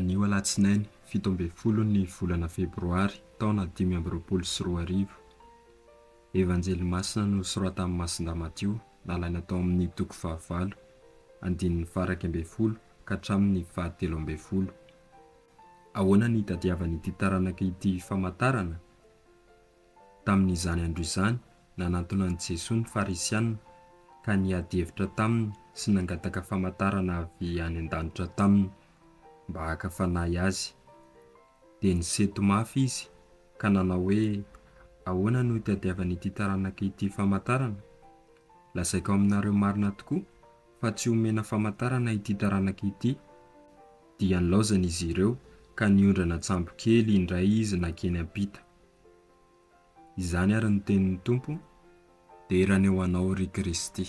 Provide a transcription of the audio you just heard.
Anio alatsinainy 17 ny volana febroary taona 2024. Evanjely masina no soratan'i Masinda Matio nalaina tao amin'ny toko 19 andininy faraka 12 ka hatramin'ny 13. Ahoana ny tadiavan'ity taranaka ity famantarana? Tamin'izany andro izany nanantona an'i Jesoa ny farisianina ka niady hevitra taminy sy nangataka famantarana avy any an-danitra taminy mba haka fanahy azy. Dia niseto mafy izy ka nanao hoe, ahoana no tadiavan'ity taranaka ity famantarana? Lazaiko aminareo marina tokoa fa tsy omena famantarana ity taranaka ity. Dia nilaozana izy ireo ka niondrana tsambo kely indray izy nankeny ampita. Izany ary ny tenin'ny Tompo, dia raneo anao ry Kristy.